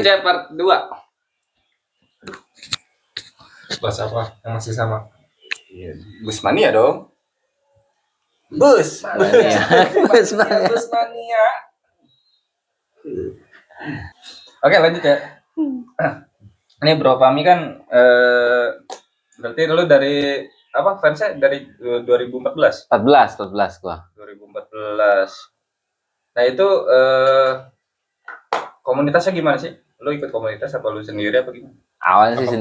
Selanjutnya part 2. Bahas apa yang masih sama? Bus mania dong. Bus mania. Bus mania. Bus mania. Oke, lanjut ya. Ini Bro Fahmi kan berarti dulu dari apa fansnya dari 2014? 14 gua. 2014. Nah itu komunitasnya gimana sih? Lu ikut komunitas apa lu sendiri apa gimana? Awalnya sih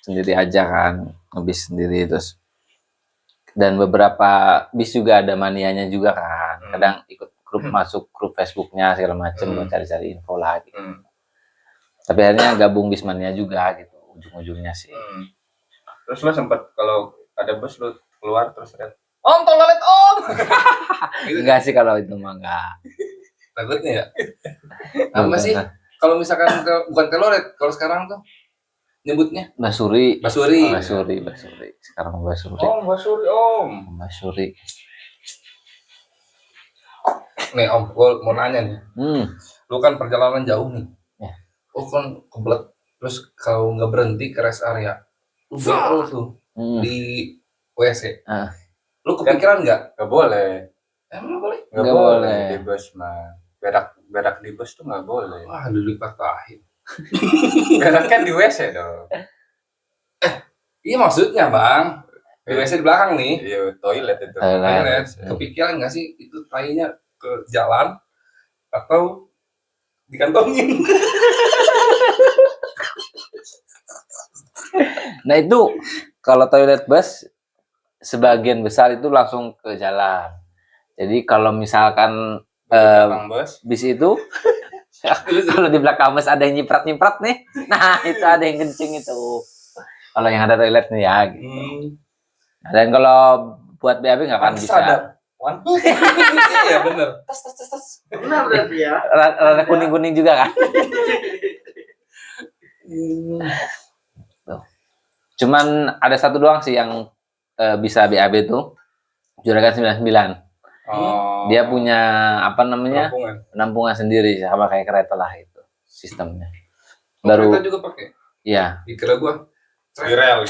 sendiri aja kan, ngebis sendiri terus. Dan beberapa bis juga ada manianya juga kan. Kadang ikut grup masuk grup Facebooknya segala macem buat cari-cari info lah gitu. Tapi akhirnya gabung bis mania juga gitu ujung-ujungnya sih. Terus lu sempat kalau ada bus lu keluar terus lihat, Om toilet Om. Enggak sih kalau itu mah enggak. Takutnya ya. Apa sih? Kalau misalkan bukan telolet, kalau sekarang tuh nyebutnya Basuri. Basuri. Sekarang Basuri. Om Basuri Om. Basuri. Nih Om, gue mau nanya nih. Lu kan perjalanan jauh nih. Ya. Lu kan kebelet. Terus kalau nggak berhenti ke rest area, lu BO tuh di WC. Lu kepikiran nggak? Gak boleh. Emang boleh? Gak boleh di bus mah. Berak di bus tuh gak boleh. Wah, dulu patahin. Berak kan di WC dong. Iya maksudnya Bang. Di WC di belakang nih. Iya, toilet itu. Toilet. Kepikiran nggak sih itu tainya ke jalan atau dikantongin? Nah itu kalau toilet bus sebagian besar itu langsung ke jalan. Jadi kalau misalkan bis itu kalau di belakang bus ada yang nyiprat nih, nah itu ada yang kencing itu. Kalau yang ada toilet nih ya gitu. Dan kalau buat BAB nggak akan bisa. Iya bener. Tas. Benar berarti ya. Rada kuning juga kan. Cuman ada satu doang sih yang bisa BAB tuh Juragan 99. Dia punya apa namanya penampungan sendiri sama kayak kereta lah itu sistemnya. Baru kereta juga pakai. Iya. Dikira gua di rel.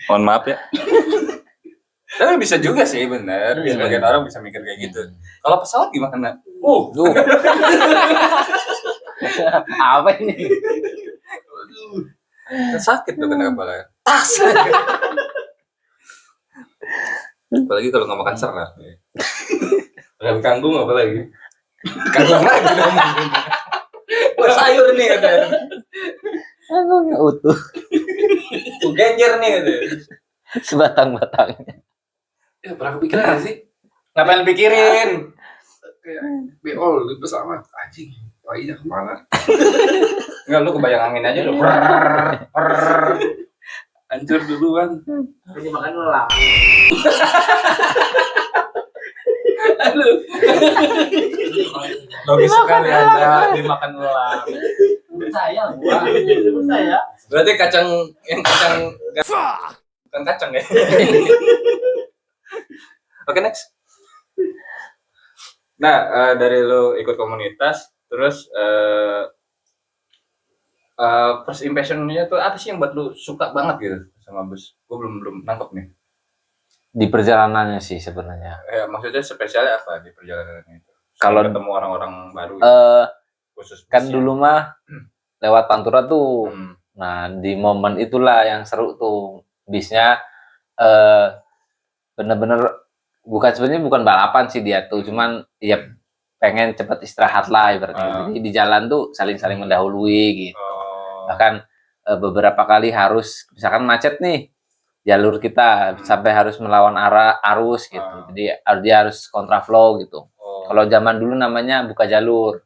Mohon maaf ya. Tapi bisa juga sih bener. Sebagian orang bisa mikir kayak gitu. Kalau pesawat gimana? Apa ini? Sakit tuh kena kepala. Tas. Apalagi kalau nggak makan serat. Makan kangkung apalagi. Kangkung lagi dong. Wah sayur nih katanya. Kanggungnya utuh. Genjer nih katanya. Sebatang-batangnya. Ya pernah kepikiran sih? Ngapain pikirin? Kayak beol di pesawat anjing. Tainya kemana? Enggak, lu kebayang angin aja lu. Hancur duluan. Ini makan lelah. Aduh. Logis sekali Anda dimakan ulang. Saya. Berarti kacang bukan kacang ya. Oke, next. Nah, dari lu ikut komunitas terus first impression-nya tuh apa sih yang buat lu suka banget gitu sama bus? Gue belum nangkep nih. Di perjalanannya sih sebenarnya. Ya, maksudnya spesialnya apa di perjalanan itu? Kalau ketemu orang-orang baru. Khusus kan dulu mah lewat Pantura tuh. Nah, di momen itulah yang seru tuh. Bisnya bener-bener sebenarnya bukan balapan sih dia tuh, cuman ya pengen cepet istirahat lah ibaratnya. Jadi di jalan tuh saling mendahului gitu. Bahkan beberapa kali harus misalkan macet nih jalur kita sampai harus melawan arus gitu. Jadi dia harus kontraflow gitu. Kalau zaman dulu namanya buka jalur.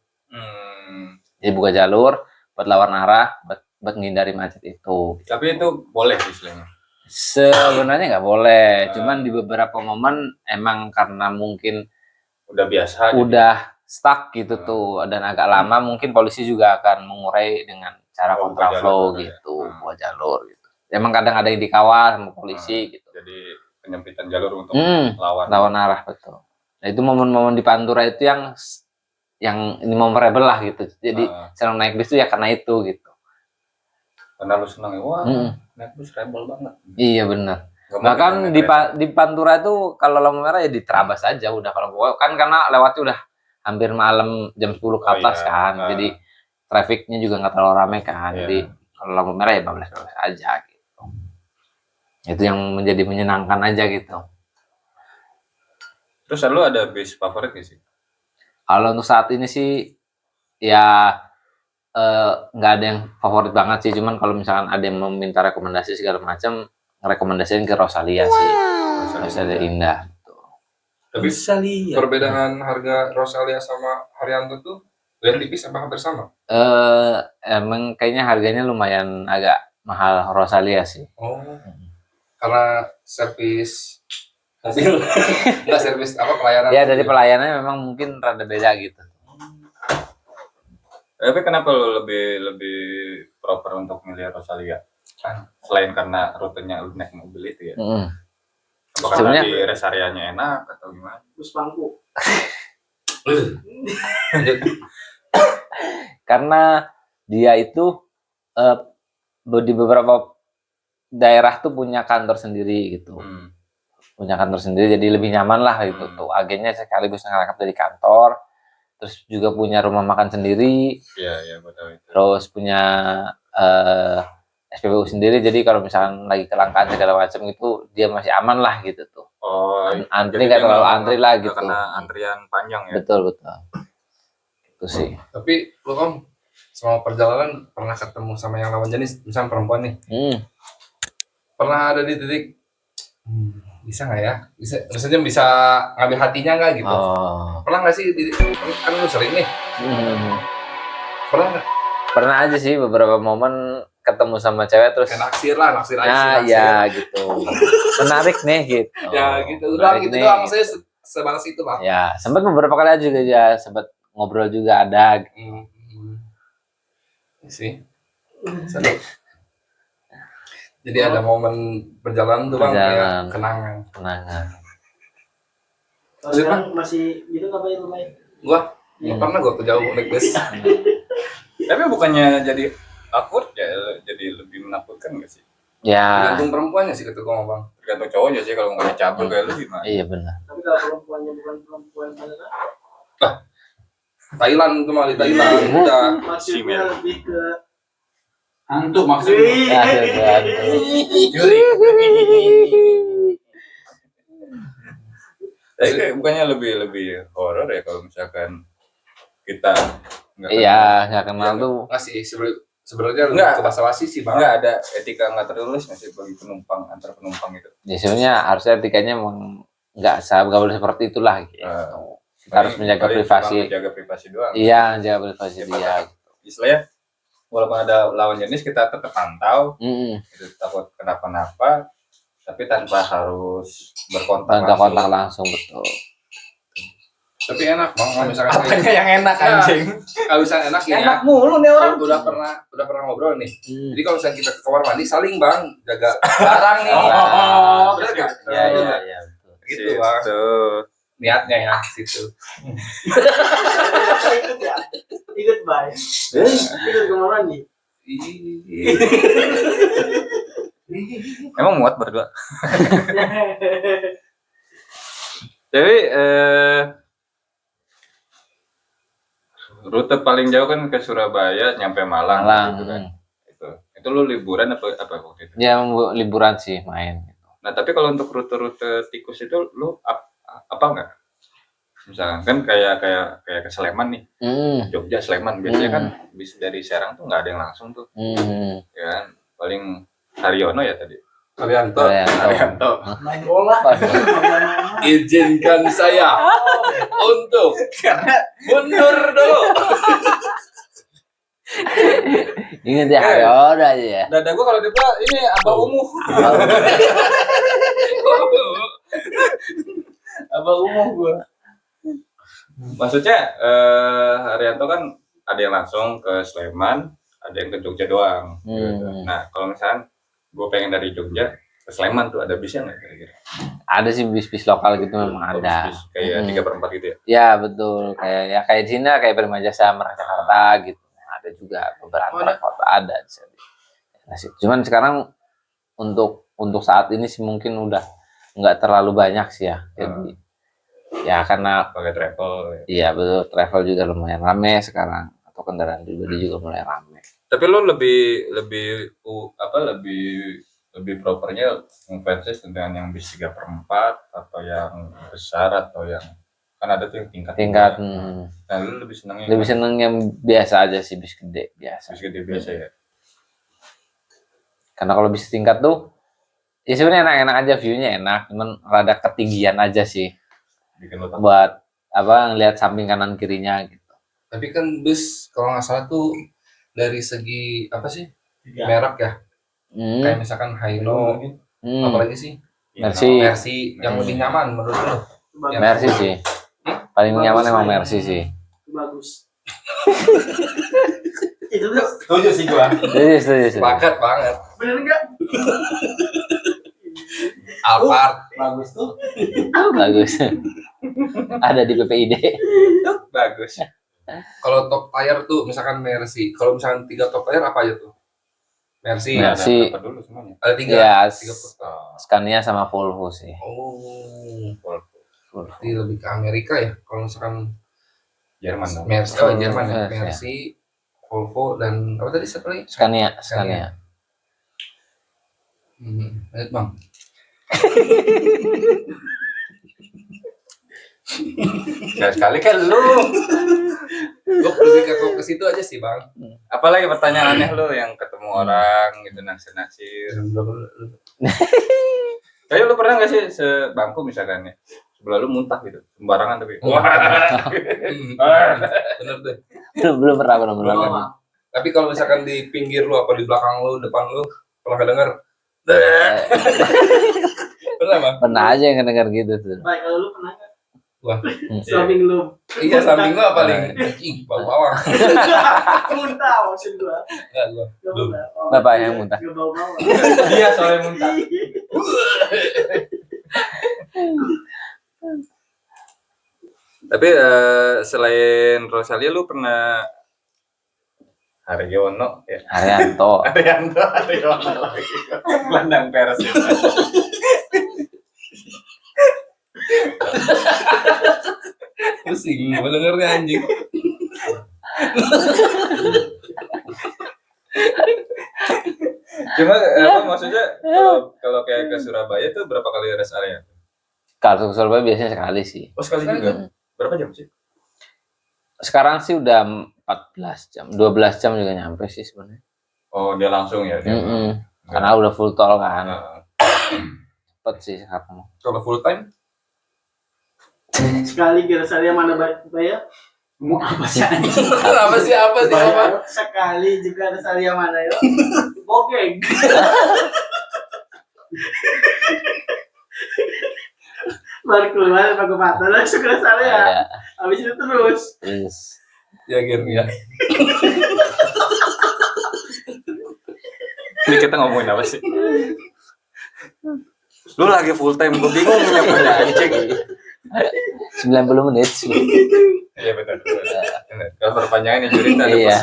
Jadi buka jalur buat lawan arah, buat menghindari macet itu. Tapi itu boleh istilahnya. Sebenarnya nggak boleh, cuman di beberapa momen emang karena mungkin udah biasa, udah stuck gitu tuh, dan agak lama mungkin polisi juga akan mengurai dengan cara kontraflow gitu, buat jalur gitu. Emang kadang ada yang dikawal sama polisi gitu. Jadi penyempitan jalur untuk lawan. Lawan arah, betul. Nah itu momen-momen di Pantura itu yang ini memorable lah gitu. Jadi senang naik bis itu ya karena itu gitu. Karena lu senang ya, wah naik bis rebel banget. Iya benar. Gak Bahkan mungkin di kereta. di Pantura itu kalau lampu merah ya diterabas aja udah, kalau kan karena lewatnya udah hampir malam jam 10 ke atas kan. Jadi trafiknya juga nggak terlalu ramai kan. Jadi kalau lampu merah ya bablas aja gitu. Itu yang menjadi menyenangkan aja gitu. Terus lu ada bis favorit gak sih? Kalau untuk saat ini sih ya nggak ada yang favorit banget sih, cuman kalau misalkan ada yang meminta rekomendasi segala macam, rekomendasiin ke Rosalia sih. Rosalia Indah. Tapi perbedaan harga Rosalia sama Haryanto tuh beda tipis apa hampir sama? Emang kayaknya harganya lumayan agak mahal Rosalia sih. Oh, karena servis mobil, enggak servis apa pelayanan? Ya dari pelayanannya memang mungkin rada beda gitu. Tapi kenapa lu lebih proper untuk milih Rosalia? Selain karena rutenya lu naik mobil itu ya? Apakah Sebenarnya di rest area-nya enak atau gimana? Bus bangku. Karena dia itu di beberapa daerah tuh punya kantor sendiri gitu. Punya kantor sendiri jadi lebih nyaman lah gitu. Tuh agennya sekaligus ngerangkap dari kantor. Terus juga punya rumah makan sendiri. Iya, betul itu. Terus punya SPBU sendiri, jadi kalau misalkan lagi kelangkaan segala macam itu dia masih aman lah gitu tuh. Oh, Antri nggak terlalu antri lah gitu. Karena antrian panjang ya. Betul. Itu sih. Tapi lu Om, selama perjalanan pernah ketemu sama yang lawan jenis, misalnya perempuan nih. Pernah ada di titik bisa nggak ya? Misalnya bisa ngambil hatinya nggak gitu? Pernah nggak sih? Kan lu sering nih. Pernah nggak? Pernah aja sih beberapa momen ketemu sama cewek terus. Naksir aja. Nah, ya gitu. Menarik nih gitu. Ya gitu doang, saya sebatas itu Pak. Ya, sempat beberapa kali juga ya, sempat ngobrol juga ada. Sih. Jadi ada momen perjalanan tuh Bang, ya, kenangan. Kalau sekarang masih gitu ngapain lu main? Gua pernah ke jauh naik bus. Tapi bukannya jadi awkward ya, jadi lebih menakutkan nggak sih? Ya. Tergantung perempuannya sih kata gua Bang. Tergantung cowoknya sih, kalau nggak cabul kayak lu gimana? Iya benar. Tapi kalau perempuannya bukan perempuan mana? Thailand tuh mah di Thailand udah. Maksudnya lebih ke hantu maksudnya. Tapi kayak bukannya lebih horor ya kalau misalkan kita nggak kenal tuh. Masih sebenarnya lebih ke masalah sih Bang. Nggak ada etika nggak tertulis nggak sih bagi penumpang antar penumpang itu? Ya sebenarnya harusnya etikanya emang nggak boleh seperti itulah gitu. Kita harus menjaga privasi. Menjaga privasi doang. Iya, menjaga privasi dia. Istilahnya walaupun ada lawan jenis kita tetap pantau. Itu takut kenapa-napa, tapi tanpa harus berkontak langsung betul. Tapi enak Bang kalau misalkan apanya yang enak anjing? Kalau misalnya enak ya. Enak mulu nih orang. Udah pernah ngobrol nih. Jadi kalau misalnya kita ke kamar mandi saling Bang jaga barang nih. Benar enggak? Iya. Gitu Bang. Niatnya ya situ. ikut ya? Ikut baik. Ikut kemana nih? Emang muat berdua. Jadi rute paling jauh kan ke Surabaya nyampe Malang. Gitu kan. Itu lu liburan apa waktu itu? Ya liburan sih main. Nah tapi kalau untuk rute-rute tikus itu lu apa enggak? Misalkan kan kayak ke Sleman nih, Jogja Sleman biasanya kan bis dari Serang tuh nggak ada yang langsung tuh, ya kan? Paling Haryono ya tadi. Haryanto. Main bola. Izinkan saya untuk mundur dulu. Ingat ya Haryono aja ya. Dada gua kalau dia ini abah umuh. Abah umuh gua. Maksudnya Haryanto kan ada yang langsung ke Sleman, ada yang ke Jogja doang. Gitu. Nah kalau misalnya gue pengen dari Jogja Ke Sleman tuh ada bisnya nggak kira-kira? Ada sih bis-bis lokal gitu memang ada. Bis kayak 3/4 gitu ya? Ya betul, kayak di sini kayak Prima Jasa Merak Jakarta gitu. Ada juga beberapa kota ada di sini. Cuman sekarang untuk saat ini sih mungkin udah nggak terlalu banyak sih ya. Jadi ya karena Pakai travel. iya betul, travel juga lumayan rame sekarang, atau kendaraan pribadi juga mulai rame. Tapi lo lebih propernya ngefans dengan yang bis 3/4 atau yang besar atau yang kan ada tuh yang tingkat. Nah, lu lebih seneng yang biasa aja sih, bis gede biasa. Bis gede biasa ya. Karena kalau bis tingkat tuh ya sebenarnya enak-enak aja, view-nya enak, cuman rada ketinggian aja sih. Bikin lo Buat ngelihat samping kanan kirinya gitu. Tapi kan bus kalau nggak salah tuh dari segi apa sih merek ya, kayak misalkan Hino, apalagi sih Mercy yang lebih nyaman menurut lo? Mercy sih paling nyaman emang Mercy sih. Bagus. Itu tuh setuju sih gua. Setuju. Sepakat banget. bener nggak? Alphard Bagus tuh. Bagus. Ada di PPID. Bagus. Kalau top tire tuh misalkan Mercy. Kalau misalkan 3 top tire apa aja tuh? Mercy. Mercy. Ada dulu semuanya. Ada 3. Ya, 3 Scania sama Volvo sih. Oh. Volvo. Berarti lebih ke Amerika ya. Kalau misalkan Jerman dong. Mercy, Jerman ya. Mercy, Volvo dan apa tadi satu lagi? Scania. Lanjut bang. Sekali kan lu. Gue lebih ke situ aja sih bang. Apalagi pertanyaannya lu yang ketemu orang gitu naksir. Tapi lu pernah nggak sih sebangku misalkan ya sebelah lu muntah gitu sembarangan tapi Bener tuh. Belum pernah. Tapi kalau misalkan di pinggir lu apa di belakang lu depan lu pernah kedenger? Pernah bang? Pernah aja yang kedenger gitu tuh. Baik, kalau lu pernah nggak? Wah. Samping lu. Iya samping gua paling anjing bau bawang. Muntah maksud gua. Enggak gua. Belum. Bapak yang muntah. Gak bau-bau. dia soalnya muntah. Tapi selain Rosalia lu pernah Haryono ya? Haryanto lagi gelandang Persib. Pusing gua dengernya anjing. Cuma maksudnya kalau kayak ke Surabaya tuh berapa kali rest area? Kalau ke Surabaya biasanya sekali sih. Oh sekali juga. Berapa jam sih? Sekarang sih udah 14 jam, 12 jam juga nyampe sih sebenarnya. Oh dia langsung ya? Karena udah full tol kan. Cepet sih sekarang. Kalau full time? Sekali kira-kira mana bayar? Mau apa sih? Apa sih? Sekali juga ada saya mana ya? Bokeng. Baru keluar pakai mata langsung ke saya. Habis itu terus. Ya Ger ya. Ini kita ngomongin apa sih? Lu lagi full time, gue bingung punya anjing. 90 menit. Iya betul. Kalau perpanjangan cerita ada Iya.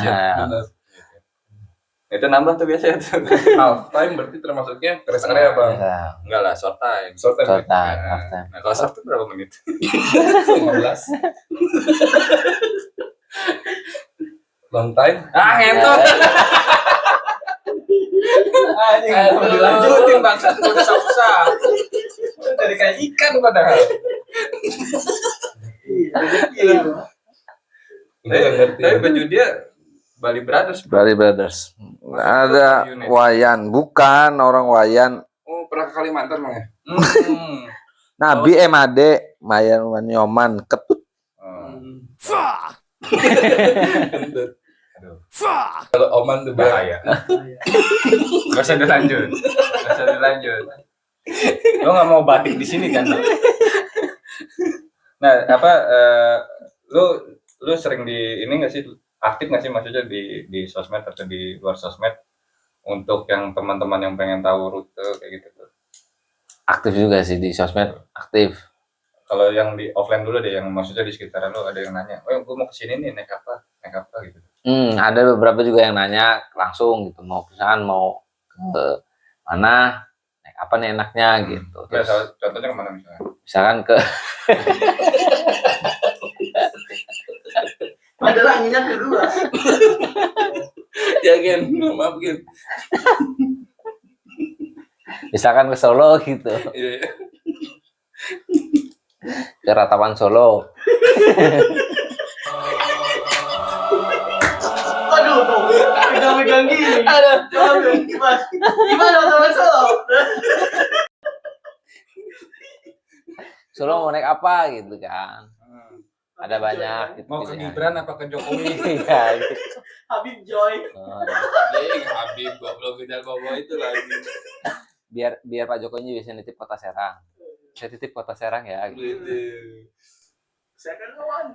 Itu nambah tuh biasanya tuh. Half time berarti termasuknya rest area bang? Enggak lah, short time. Short time. Short time, half time. Nah, kalau short time berapa menit? 15. Long time? Ah, ngentot. Anjing, mau dilanjutin bangsat udah susah. Jadi kayak ikan padahal. Tapi baju dia Bali Brothers. Ada Wayan, bukan orang Wayan. Oh, pernah ke Kalimantan bang ya? Nabi MAD, Mayan Nyoman, Ketut. Kalau Oman tuh Bahaya. Gak usah dilanjut. Lo nggak mau batik di sini kan? Nah, lu sering di ini nggak sih, aktif nggak sih maksudnya di sosmed atau di luar sosmed untuk yang teman-teman yang pengen tahu rute kayak gitu tuh? Aktif juga sih di sosmed, aktif. Kalau yang di offline dulu deh, yang maksudnya di sekitaran lo ada yang nanya, oh gue mau kesini nih naik apa gitu. Ada beberapa juga yang nanya langsung gitu, mau misalkan mau ke mana, naik apa nih enaknya gitu. Terus, Terus contohnya kemana misalnya? misalkan ke Padahal anginnya kedua. Ya Gen, maaf Gen. misalkan ke Solo gitu, Iya. ke Ratawan Solo. Aduh tuh, pegang-pegang gini. Aduh, gimana teman Solo? Solo mau naik apa gitu kan. Ada banyak gitu. Mau ke pilihan. Gibran apa ke Jokowi? Iya gitu. Habib Joy. Oh, Habib goblok kejar bobo itu lagi. biar Pak Jokowi bisa nitip Kota Serang. Saya titip Kota Serang ya gitu. Saya kan kawan.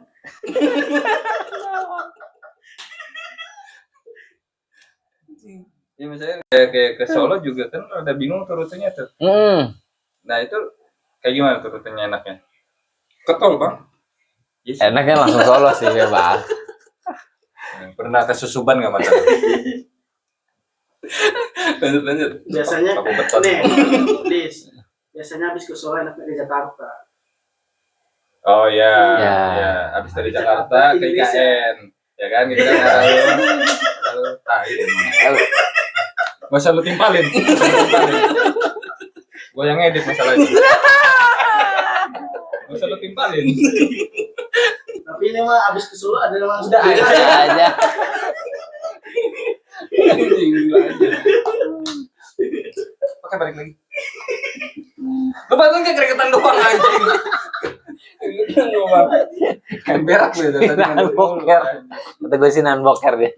Ya misalnya kayak ke Solo juga kan ada bingung tuh rutenya tuh. Nah itu kayak gimana tuh rutenya enaknya? Ketol bang. Yes. Enaknya langsung Solo sih ya Bang. Pernah ke Susuban nggak masalah? Lanjut. Biasanya Aku beton. nih, Lis. Biasanya habis ke Solo enaknya di Jakarta. Oh ya, Ya. ya. Abis dari Jakarta ke IKN, ya kan? Gitu kan? Lalu tai. Masa lu timpalin? Gue yang edit masalahnya. Masa lu timpalin? Tapi ini mah abis ke Solo ada langsung. Udah aja. Oke balik lagi. Lu bantuin kayak keregetan doang anjing. Keregetan doang. Kan berak gue tadi. Nahan boker. Kata gue sih nahan boker dia.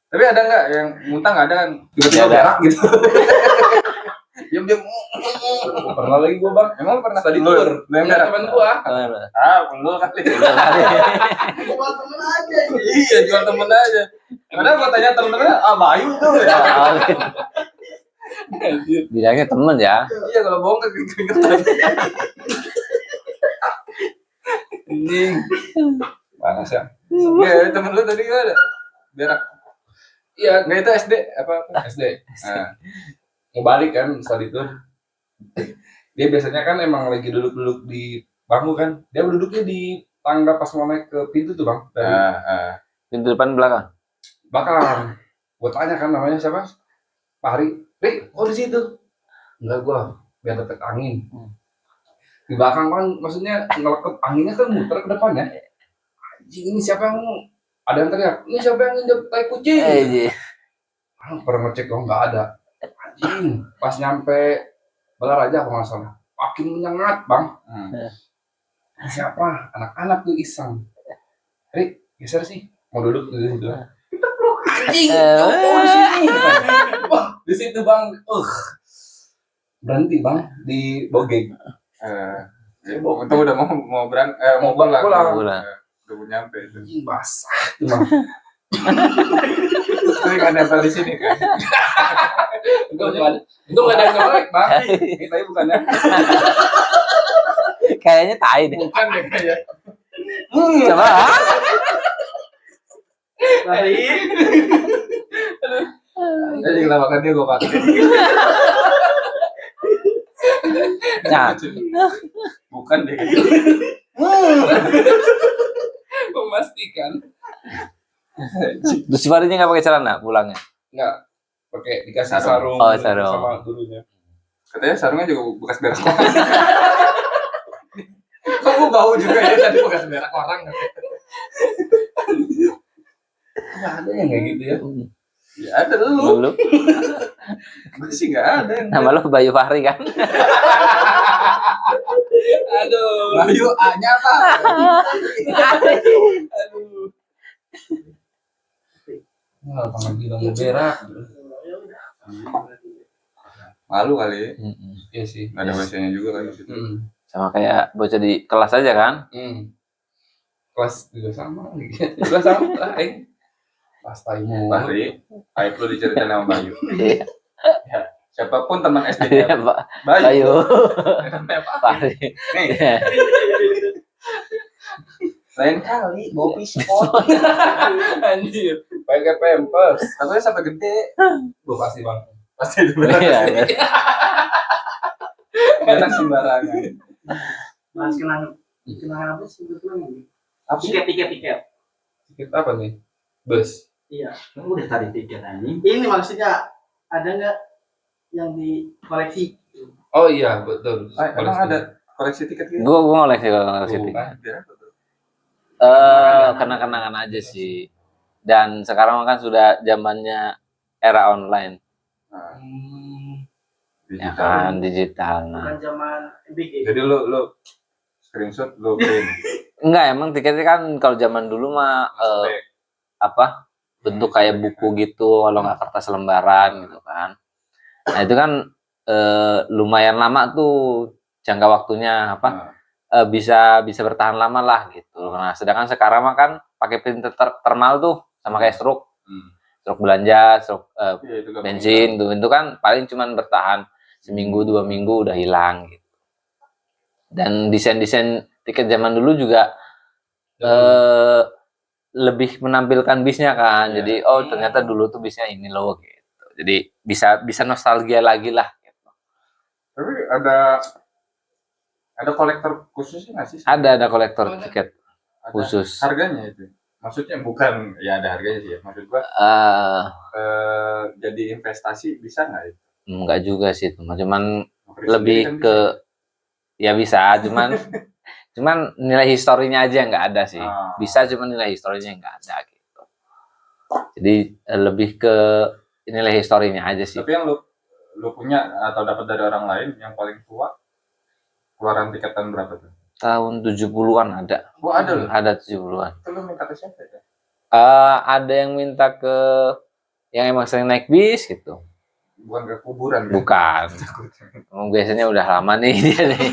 Tapi ada nggak yang muntah nggak ada kan? Tiba-tiba Nggak ada. berak gitu. Diam-diam. Pernah lagi gua bang. Emang lu pernah tadi tur? Lu yang berak? Teman gua. Lu kali. Cuma temen aja. Iya jual temen aja. Padahal gua tanya temen-temennya, Bayu tuh ya. Bilangnya temen ya. Iya kalau bohong kan keringetan. Anjing. Panas ya. Iya temen lu tadi gimana? Berak. Iya, Nggak itu SD apa? SD. Nah, Mau balik kan saat itu. Dia biasanya kan emang lagi duduk-duduk di bangku kan. Dia duduknya di tangga pas mau naik ke pintu tuh bang. Dari Pintu depan belakang. belakang. Gue tanya kan namanya siapa? Pak Hari. Kok di situ? Enggak gua, biar dapet angin. Di belakang kan maksudnya ngelekep anginnya kan muter ke depannya. Anjing ini siapa yang ada yang teriak? Ini siapa yang nginjak tai kucing? Iya. Pernah ngecek kok nggak ada. Anjing, pas nyampe Balaraja kalau nggak salah, makin menyengat bang. Siapa? Anak-anak tuh iseng. Rik, geser sih. Mau duduk di situ. Anjing, oh di sini. Wah, di situ bang. Berhenti bang di Bogeng. Untung udah mau pulang. Udah mau nyampe itu. Anjing basah tuh bang. Tapi kan nempel di sini kan. Itu nggak ada yang ngelek bang. Kita bukannya. Kayaknya tai deh. Bukan deh kayak. Coba. Hari Jadi kita makan dia gue pakai. Nah, Bukan deh. Memastikan. terus si Farinya nggak pakai celana pulangnya. Nggak pakai dikasih Sarung. sarung, Oh, sarung. sama gurunya. Katanya sarungnya juga bekas berak orang. Kok gue bau juga ya tadi bekas berak orang. Nggak ada yang kayak gitu ya. Ya ada lu. Lu, Gue sih nggak ada yang. nama lu Bayu Fahri kan? Aduh. Bayu A-nya apa? Aduh. Nggak pernah bilang mau berak. Malu kali. Iya sih. Nggak ada bahasanya juga kan di situ. Sama kayak bocah di kelas aja kan? Kelas juga sama. Juga sama lah, Kelas taimu. Fahri, aib lu diceritain sama Bayu. Iya. Siapapun teman SD Iya, Pak. Bayu. Ayo. Namanya Pak. Pari. Nih, lain kali bawa pispot. Anjir, pakai pampers. Tapi sampai gede. Lu pasti bang, pasti itu benar. Iya. Enak sembarangan. Mas kenangan apa sih sebetulnya nih? Apa sih? Tiket. Tiket apa nih? Bus. Iya. Udah tadi tiket anjing. Ini maksudnya ada nggak yang di koleksi? Oh iya betul. Emang ada koleksi tiket gitu? Gue ngoleksi Tuh, tiket. kan. Biar apa tuh? Kenang-kenangan aja sih. Dan sekarang kan sudah zamannya era online, Nah, ya digital. kan, digital. Nah, Bukan zaman MBG. Jadi lu screenshot, lu print. enggak, emang tiketnya kan kalau zaman dulu mah apa bentuk kayak buku gitu, kalau nggak kertas lembaran gitu kan. Nah itu kan lumayan lama tuh jangka waktunya apa bisa bertahan lama lah gitu. Nah sedangkan sekarang mah kan pakai printer thermal tuh sama kayak struk belanja, struk Iya, itu gampang bensin tuh itu kan paling cuman bertahan seminggu 2 minggu udah hilang gitu. Dan desain tiket zaman dulu juga lebih menampilkan bisnya kan. Iya. Jadi ternyata dulu tuh bisnya ini loh gitu. Jadi bisa nostalgia lagi lah gitu. Tapi ada kolektor khususnya nggak sih? Ada kolektor tiket Ada khusus. harganya itu. Maksudnya bukan ya ada harganya sih ya. Maksud gua jadi investasi bisa nggak itu? Enggak juga sih, cuman Beli lebih sendiri kan ke bisa. ya bisa, cuman nilai historinya aja nggak ada sih. Ah. Bisa, cuman nilai historinya nggak ada gitu. Jadi lebih ke nilai historinya aja sih. Tapi yang lu punya atau dapat dari orang lain yang paling tua keluaran tiketan berapa tuh? Tahun 70-an ada. Oh, ada loh. Ada 70-an. Itu lu minta ke siapa ya? Ada yang minta ke yang emang sering naik bis gitu. Bukan ke kuburan kan? Bukan. Emang biasanya udah lama nih dia nih.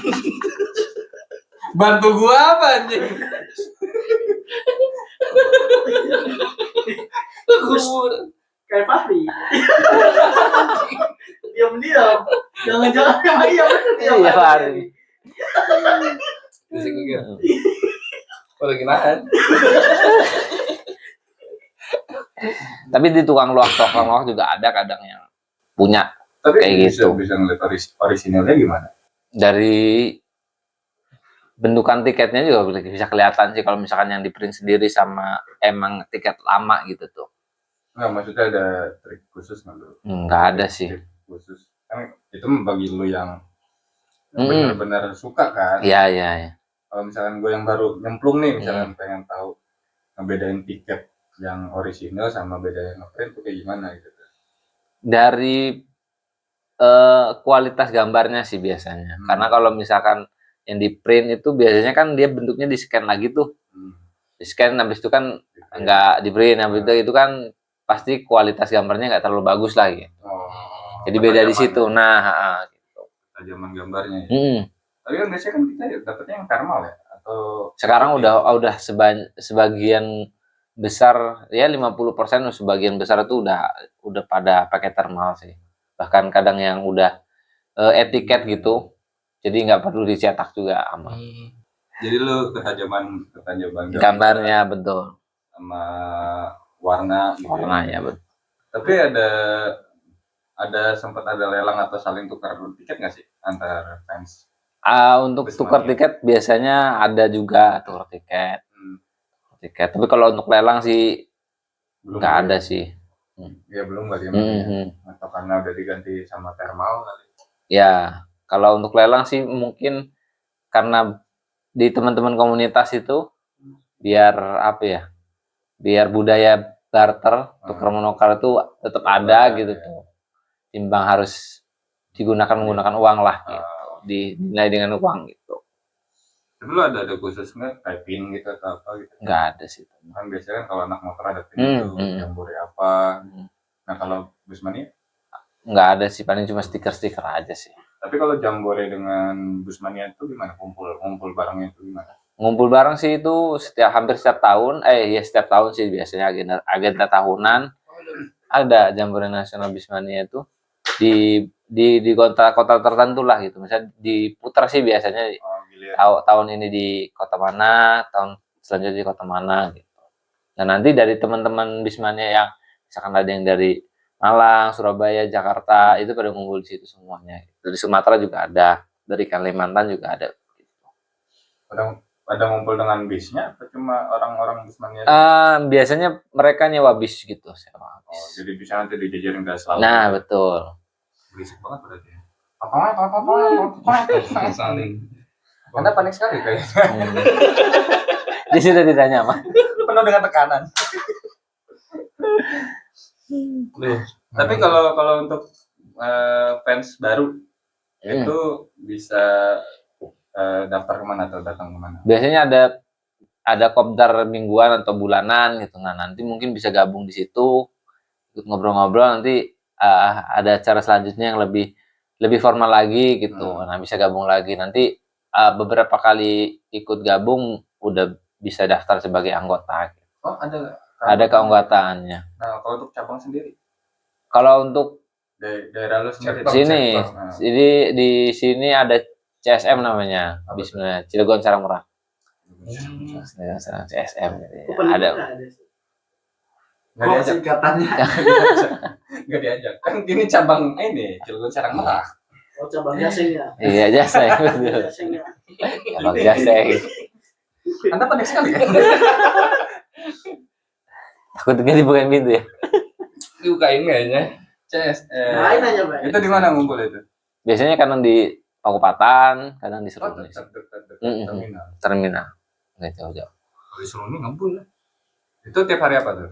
Bantu gua apa anjing? Kayak Fahri. Diam-diam. Jangan-jangan emang iya bener dia. Iya, Fahri. Bisa gue gitu. Oh, lagi nahan. Tapi di tukang luak juga ada kadang yang punya Tapi kayak bisa gitu. bisa ngeliat orisinilnya gimana? Dari bentukan tiketnya juga bisa kelihatan sih kalau misalkan yang di print sendiri sama emang tiket lama gitu tuh. Nggak, maksudnya ada trik khusus nggak lu? Nggak ada sih. Trik khusus. Kan itu bagi lu yang Mm-mm. benar-benar suka kan? Iya. Kalau misalkan gue yang baru nyemplung nih, misalkan pengen tahu ngebedain tiket yang orisinil sama beda yang ngeprint tuh kayak gimana gitu. Dari kualitas gambarnya sih biasanya. Karena kalau misalkan yang di print itu biasanya kan dia bentuknya di scan lagi tuh. Di scan habis itu kan nggak di print, habis itu kan pasti kualitas gambarnya nggak terlalu bagus lagi. Oh, Jadi beda di situ. Nah, gitu. Tajaman gambarnya. Ya. Mm. Tapi kan biasanya kan kita dapetnya yang thermal ya atau Sekarang udah sebagian besar ya 50% sebagian besar itu udah pada pakai thermal sih. Bahkan kadang yang udah etiket gitu. Jadi nggak perlu dicetak juga aman. Jadi lu ketajaman Gambarnya betul. sama warna gitu. Warnanya betul. Tapi ada sempat ada lelang atau saling tukar tiket nggak sih antar fans? Untuk tukar tiket biasanya ada juga tukar tiket. Tapi kalau untuk lelang sih nggak ada sih. Ya belum kali ya. Atau karena udah diganti sama thermal kali. Ya, kalau untuk lelang sih mungkin karena di teman-teman komunitas itu biar apa ya? Biar budaya barter, tukar menukar itu tetap ada gitu tuh. Timbang harus menggunakan uang lah gitu. Dinilai dengan uang gitu. Tapi lu ada khusus nggak kayak pin gitu atau apa gitu? Nggak ada sih. Kan biasanya kan kalau anak motor ada pin itu, jambore apa. Nah kalau Busmania? Nggak ada sih, paling cuma stiker-stiker aja sih. Tapi kalau jambore dengan Busmania itu gimana? Ngumpul barangnya itu gimana? Ngumpul bareng sih itu hampir setiap tahun, setiap tahun sih biasanya agenda tahunan ada Jambore Nasional Bismania itu di kota-kota tertentu lah gitu. Misalnya diputar sih biasanya Gilir. tahun ini di kota mana, tahun selanjutnya di kota mana gitu. Dan nanti dari teman-teman Bismania yang misalkan ada yang dari Malang, Surabaya, Jakarta itu pada ngumpul di situ semuanya. Dari Sumatera juga ada, dari Kalimantan juga ada. Pada ngumpul dengan bisnya atau cuma orang-orang Bismania? Biasanya mereka nyewa bis gitu, sewa bis. Jadi bisa nanti dijajarin ke selalu. Nah, betul. Berisik banget berarti. Saling. Anda panik sekali kayaknya. Di situ ditanya mah. Penuh dengan tekanan. Tapi kalau untuk fans baru itu bisa daftar kemana atau datang kemana? Biasanya ada kopdar mingguan atau bulanan gitu. Nah, nanti mungkin bisa gabung di situ, ikut ngobrol-ngobrol, nanti ada acara selanjutnya yang lebih formal lagi gitu. Nah, bisa gabung lagi. Nanti beberapa kali ikut gabung udah bisa daftar sebagai anggota. Oh, Ada keanggotaannya. Nah, kalau untuk cabang sendiri? Kalau untuk daerah lu sendiri? sini, jadi di sini ada CSM namanya, Bismillah, Cilegon Sarang Murah. CSM. Ada. Nggak diajak Singkatannya. Nggak diajak. Kan ini cabang ini Cilegon Sarang Merah. Oh, cabang jasengnya. Iya, Jaseng, betul. Jasengnya. Cabang Jaseng. Anda panik sekali ya? Takut nggak dibukain pintu ya? Dibukain kayaknya. Nah, ini aja, Pak. Itu di mana ngumpul itu? Biasanya kadang di Pakupatan, kadang di Seruni. Terminal. Terminal. Nggak jauh-jauh. Kalau di Seruni ngumpul ya? Itu tiap hari apa tuh?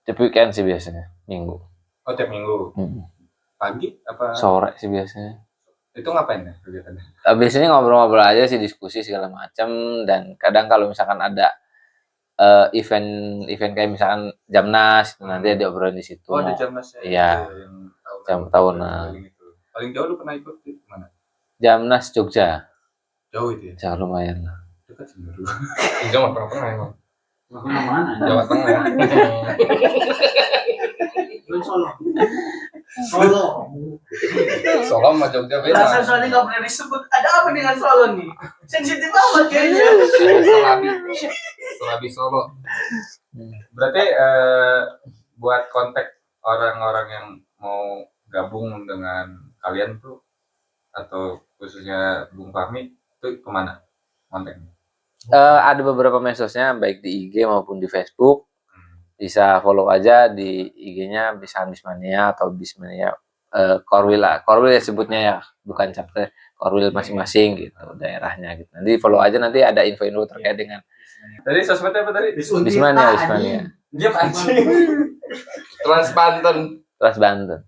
Tiap weekend sih biasanya, minggu. Oh, tiap minggu. Pagi apa? Sore sih biasanya. Itu ngapain ya kegiatannya? Biasanya ngobrol-ngobrol aja sih, diskusi segala macam, dan kadang kalau misalkan ada event kayak misalkan Jamnas, nanti ada obrolan di situ. Oh, ada Jamnas ya? Iya. Jam tahunan. Paling jauh lu pernah ikut di mana? Jamnas Jogja. Jauh itu ya? Jauh lumayan lah. Dekat sebenarnya. Enggak mah pernah emang. Kemana-mana. Jawa Tengah. Belum Solo. Solo. Solo sama Jogja beda. Perasaan soalnya nggak pernah disebut. Ada apa dengan Solo nih? Sensitif amat kayaknya. Selabi Solo. Berarti buat kontak orang-orang yang mau gabung dengan kalian tuh atau khususnya Bung Fahmi itu kemana kontaknya? Ada beberapa medsosnya baik di IG maupun di Facebook. Bisa follow aja di IG-nya Bismania atau Bismania Korwil lah. Korwil ya sebutnya ya, bukan chapter. Korwil masing-masing gitu daerahnya gitu. Nanti follow aja, nanti ada info-info terkait dengan Tadi sosmednya apa tadi? Bismania. Diam anjing. Trans Banten. Trans Banten.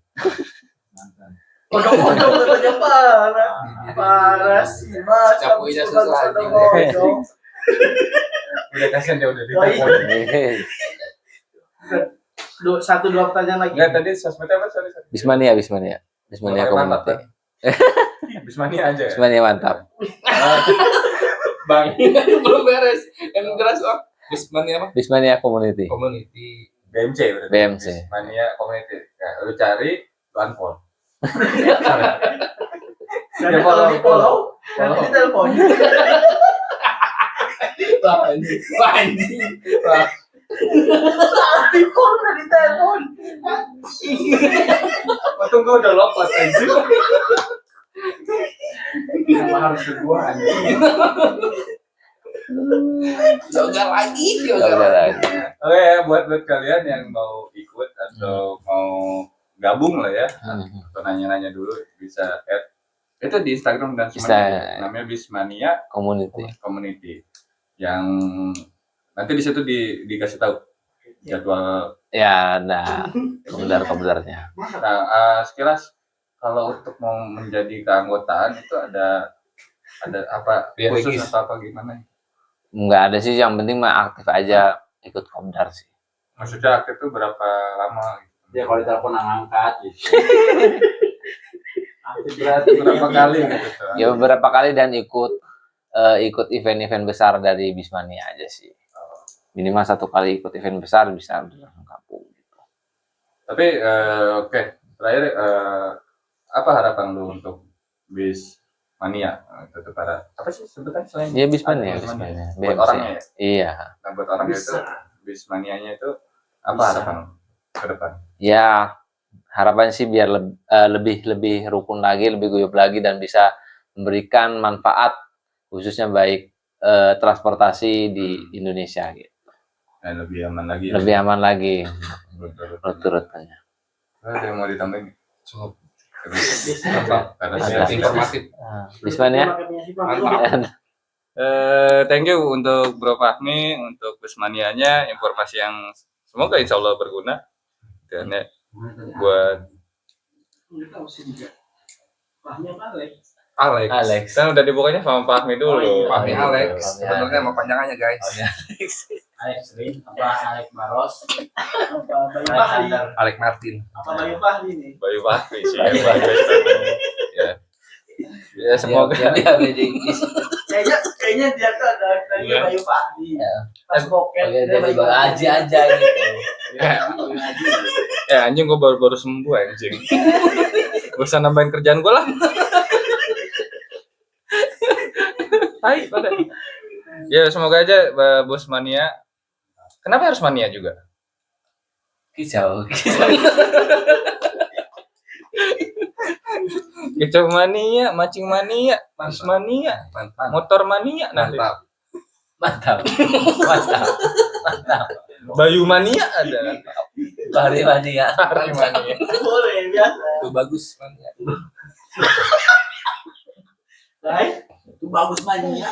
Odong-odong katanya parah. Parah sih, Mas. Capuinya Suka susah odong-odong. Udah kasihan dia udah Baik. ditelepon. Satu dua pertanyaan lagi. Enggak, tadi sosmednya apa? Sorry. Bismania Pakai mantap, Community. Bismania aja. Bismania mantap. Bang. Belum beres. Yang jelas Bang. Bismania apa? Bismania Community. Community. BMC berarti. BMC. Bismania Community. Nah, lu cari, lu unfollow. Jadi Ya, kalau di follow, follow. nanti ditelepon. Anjing. Di call udah ditelepon. Tunggu udah lopot anjing. Kenapa harus kedua anjing? Yoga lagi. Oke ya, buat kalian yang mau ikut atau mau gabung lah ya, atau nanya-nanya dulu bisa add itu di Instagram dan semuanya. Namanya Bismania Community. Yang nanti di situ dikasih tahu jadwal. Ya, ada komentar-komentarnya. Nah, sekilas kalau untuk mau menjadi keanggotaan itu ada apa khusus atau apa gimana? Nggak ada sih, yang penting mah aktif aja ikut komdar sih. Maksudnya aktif itu berapa lama? Ya kalau ditelepon angkat gitu. Aktif berarti berapa kali gitu? Ya beberapa kali, dan ikut event-event besar dari Bismania aja sih. Minimal 1 kali ikut event besar bisa langsung kampung gitu. Tapi oke. Terakhir apa harapan lu untuk bis mania? Tetap para apa sih sebutan selain Iya Bismania, Bis Mania? Bismania. Buat BMC. orangnya ya? Iya. Nah, buat orangnya itu bis manianya itu apa harapan lu ke depan? Ya, harapannya sih biar lebih rukun lagi, lebih guyup lagi dan bisa memberikan manfaat khususnya baik transportasi di Indonesia gitu. Dan lebih aman lagi. Lebih aman lagi Rute-rutenya. rute-rutenya. Ada yang mau ditambahin? Cukup Apa? Karena Ada. sudah informatif. Bismania. Mantap. Thank you untuk Bro Fahmi untuk Bismanianya, informasi yang semoga insya Allah berguna dan ya, buat Alex. kan udah dibukanya sama Fahmi dulu. Fahmi Oh, iya. Alex. Sebenarnya nama panjangannya guys. Alex Rin, apa Alex Baros, Alex Martin. Apa Bayu Fahri nih? Bayu Fahmi sih. Ya. Ya semoga Kayaknya dia tuh ada Iya. Bayu Fahri. Iya. Pas boket Oke, dia dari Bayu Fahri. aja gitu. ya anjing gue baru sembuh anjing. Gak usah nambahin kerjaan gue lah. Hai pada. Ya semoga aja Bos Mania. Kenapa harus mania juga? Kicau. Kicau mania, mancing mania, bus mania, Mantap. motor mania nanti. Mantap. Mantap. Bayu mania ada. Bari mania. Hari mania. Boleh biasa. Itu bagus. Baik. Itu bagus mania.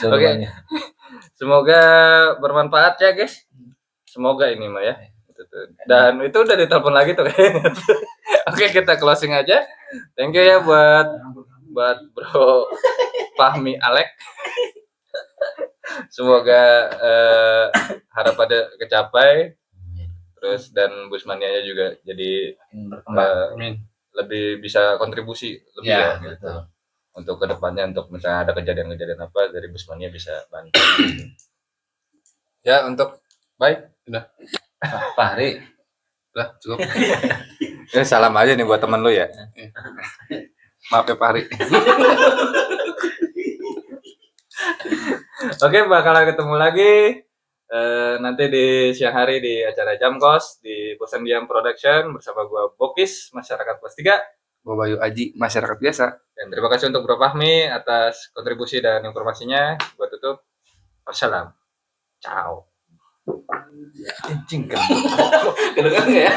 Oke. Semoga bermanfaat ya guys. Semoga ini mah ya. Dan itu udah ditelepon lagi tuh kayaknya. Oke, kita closing aja. Thank you ya buat Bro Fahmi Alek. Semoga harapannya kecapai. Terus dan Busmanianya juga jadi lebih bisa kontribusi lebih ya gitu. Betul. Untuk kedepannya untuk misalnya ada kejadian-kejadian apa dari Busmania bisa bantu. Ya untuk baik udah. Fahri. Udah cukup. Ini salam aja nih buat temen lu ya. Maaf ya Pak Hari. Oke, bakalan ketemu lagi nanti di siang hari di acara Jamkos di Bosan Diam Production bersama gua Bokis Masyarakat Kelas 3. Gua Bayu Aji, masyarakat biasa. Dan terima kasih untuk Bro Fahmi atas kontribusi dan informasinya. Gua tutup. Wassalam. Ciao. Anjing kan. Kedengeran enggak ya?